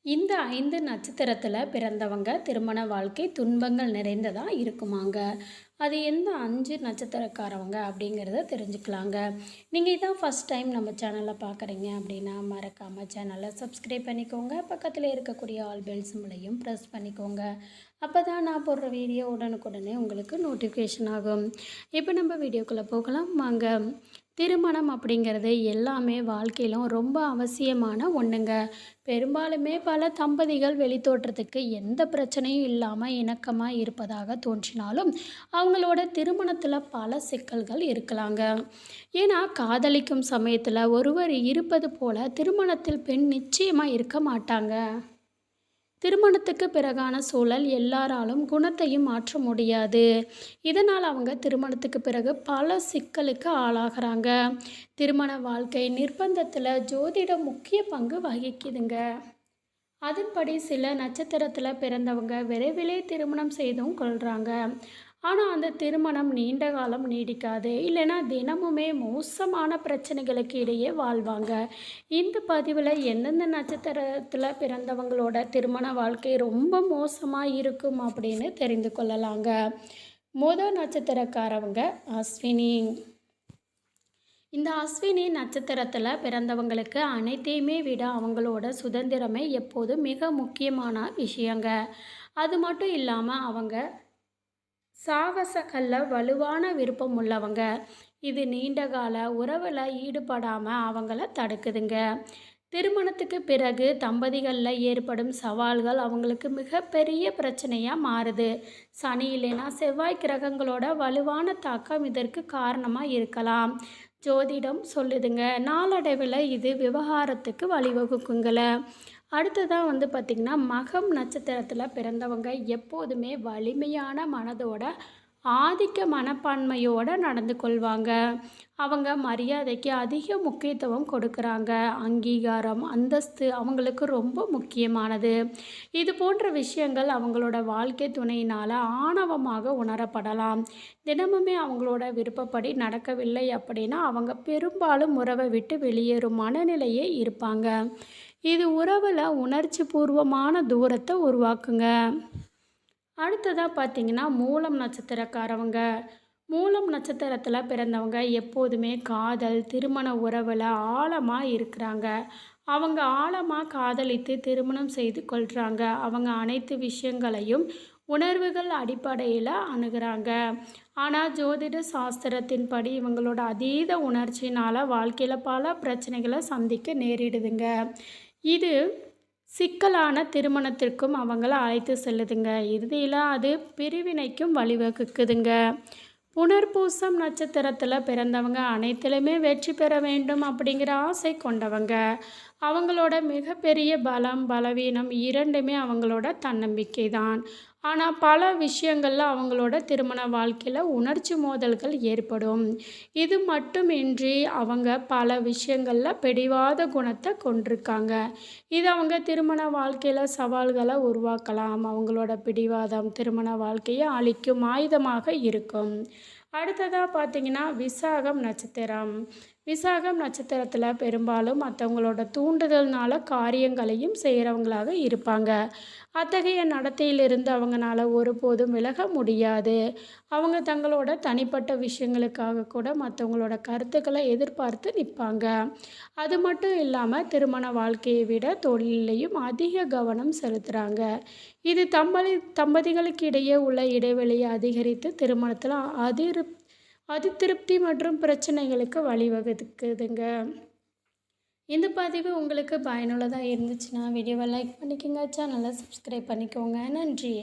இந்த 5 நட்சத்திரத்தில பிறந்தவங்க திருமண வாழ்க்கை துன்பங்கள் நிறைந்ததா இருக்குமாங்க. அது எந்த 5 நட்சத்திரக்காரவங்க அப்படிங்கிறத தெரிஞ்சுக்கலாங்க. நீங்க இதான் ஃபர்ஸ்ட் டைம் நம்ம சேனல பார்க்குறீங்க அப்படின்னா, மறக்காம சேனல சப்ஸ்கிரைப் பண்ணிக்கோங்க. பக்கத்தில இருக்கக்கூடிய ஆல் பெல் சிம்பலையும் ப்ரெஸ் பண்ணிக்கோங்க. அப்பதான் நான் போடுற வீடியோ உடனுக்குடனே உங்களுக்கு நோட்டிஃபிகேஷன் ஆகும். இப்போ நம்ம வீடியோக்குள்ள போகலாம் வாங்க. திருமணம் அப்படிங்கிறது எல்லாமே வாழ்க்கையிலும் ரொம்ப அவசியமான ஒன்றுங்க. பெரும்பாலுமே பல தம்பதிகள் வெளித்தோற்றத்துக்கு எந்த பிரச்சனையும் இல்லாமல் இணக்கமாக இருப்பதாக தோன்றினாலும் அவங்களோட திருமணத்தில் பல சிக்கல்கள் இருக்கலாங்க. ஏன்னா காதலிக்கும் சமயத்தில் ஒருவர் இருப்பது போல திருமணத்தில் பெண் நிச்சயமாக இருக்க மாட்டாங்க. திருமணத்துக்கு பிறகான சூழல் எல்லாராலும் குணத்தையும் மாற்ற முடியாது. இதனால் அவங்க திருமணத்துக்கு பிறகு பல சிக்கலுக்கு ஆளாகிறாங்க. திருமண வாழ்க்கை நிர்பந்தத்தில் ஜோதிடம் முக்கிய பங்கு வகிக்குதுங்க. அதன்படி சில நட்சத்திரத்தில் பிறந்தவங்க விரைவிலே திருமணம் செய்தும் கொள்கிறாங்க. ஆனால் அந்த திருமணம் நீண்ட காலம் நீடிக்காது. இல்லைன்னா தினமுமே மோசமான பிரச்சனைகளுக்கு இடையே வாழ்வாங்க. இந்த பதிவில் எந்தெந்த நட்சத்திரத்தில் பிறந்தவங்களோட திருமண வாழ்க்கை ரொம்ப மோசமாக இருக்கும் அப்படின்னு தெரிந்து கொள்ளலாங்க. முதல் நட்சத்திரக்காரவங்க அஸ்வினி. இந்த அஸ்வினி நட்சத்திரத்தில் பிறந்தவங்களுக்கு அனைத்தையுமே விட அவங்களோட சுதந்திரமே எப்போதும் மிக முக்கியமான விஷயங்க. அது மட்டும் இல்லாமல் அவங்க சாகசக்கல்ல வலுவான விருப்பம் உள்ளவங்க. இது நீண்டகால உறவில் ஈடுபடாமல் அவங்கள தடுக்குதுங்க. திருமணத்துக்கு பிறகு தம்பதிகளில் ஏற்படும் சவால்கள் அவங்களுக்கு மிகப்பெரிய பிரச்சனையாக மாறுது. சனி இல்லைன்னா செவ்வாய் கிரகங்களோட வலுவான தாக்கம் இதற்கு காரணமாக இருக்கலாம். ஜோதிடம் சொல்லுதுங்க. நாளடைவில் இது விவகாரத்துக்கு வழிவகுக்குங்கள. அடுத்ததாக பார்த்திங்கன்னா மகம் நட்சத்திரத்தில் பிறந்தவங்க எப்போதுமே வலிமையான மனதோட ஆதிக்க மனப்பான்மையோடு நடந்து கொள்வாங்க. அவங்க மரியாதைக்கு அதிக முக்கியத்துவம் கொடுக்குறாங்க. அங்கீகாரம் அந்தஸ்து அவங்களுக்கு ரொம்ப முக்கியமானது. இது போன்ற விஷயங்கள் அவங்களோட வாழ்க்கை துணையினால் ஆணவமாக உணரப்படலாம். தினமுமே அவங்களோட விருப்பப்படி நடக்கவில்லை அப்படின்னா அவங்க பெரும்பாலும் உறவை விட்டு வெளியேறும் மனநிலையே இருப்பாங்க. இது உறவில் உணர்ச்சி பூர்வமான தூரத்தை உருவாக்குங்க. அடுத்ததாக பார்த்திங்கன்னா மூலம் நட்சத்திரக்காரவங்க. மூலம் நட்சத்திரத்தில் பிறந்தவங்க எப்போதுமே காதல் திருமண உறவில் ஆழமாக இருக்கிறாங்க. அவங்க ஆழமாக காதலித்து திருமணம் செய்து கொள்கிறாங்க. அவங்க அனைத்து விஷயங்களையும் உணர்வுகள் அடிப்படையில் அணுகிறாங்க. ஆனால் ஜோதிட சாஸ்திரத்தின்படி இவங்களோட அதீத உணர்ச்சினால் வாழ்க்கையில் பல பிரச்சனைகளை சந்திக்க நேரிடுதுங்க. இது சிக்கலான திருமணத்திற்கும் அவங்கள அழைத்து செல்லுதுங்க. இறுதியில் அது பிரிவினைக்கும் வழிவகுக்குதுங்க. புனர்பூசம் நட்சத்திரத்தில் பிறந்தவங்க அனைத்திலுமே வெற்றி பெற வேண்டும் அப்படிங்கிற ஆசை கொண்டவங்க. அவங்களோட மிகப்பெரிய பலம் பலவீனம் இரண்டுமே அவங்களோட தன்னம்பிக்கை தான். ஆனால் பல விஷயங்களில் அவங்களோட திருமண வாழ்க்கையில் உணர்ச்சி மோதல்கள் ஏற்படும். இது மட்டுமின்றி அவங்க பல விஷயங்களில் பிடிவாத குணத்தை கொண்டிருக்காங்க. இது அவங்க திருமண வாழ்க்கையில் சவால்களை உருவாக்கலாம். அவங்களோட பிடிவாதம் திருமண வாழ்க்கையை அழிக்கும் ஆயுதமாக இருக்கும். அடுத்ததாக பார்த்திங்கன்னா விசாகம் நட்சத்திரம். விசாகம் நட்சத்திரத்தில் பெரும்பாலும் மற்றவங்களோட தூண்டுதல்னால காரியங்களையும் செய்கிறவங்களாக இருப்பாங்க. அத்தகைய நடத்தையிலிருந்து அவங்களால ஒருபோதும் விலக முடியாது. அவங்க தங்களோட தனிப்பட்ட விஷயங்களுக்காக கூட மற்றவங்களோட கருத்துக்களை எதிர்பார்த்து நிற்பாங்க. அது மட்டும் இல்லாமல் திருமண வாழ்க்கையை விட தொழிலையும் அதிக கவனம் செலுத்துகிறாங்க. இது தம்பதிகளுக்கு இடையே உள்ள இடைவெளியை அதிகரித்து திருமணத்தில் அதிருப்தி மற்றும் பிரச்சனைகளுக்கு வழிவகுக்குதுங்க. இந்த பதிவு உங்களுக்கு பயனுள்ளதாக இருந்துச்சுன்னா வீடியோவை லைக் பண்ணிக்கோங்க. சேனலை சப்ஸ்கிரைப் பண்ணிக்கோங்க. நன்றி.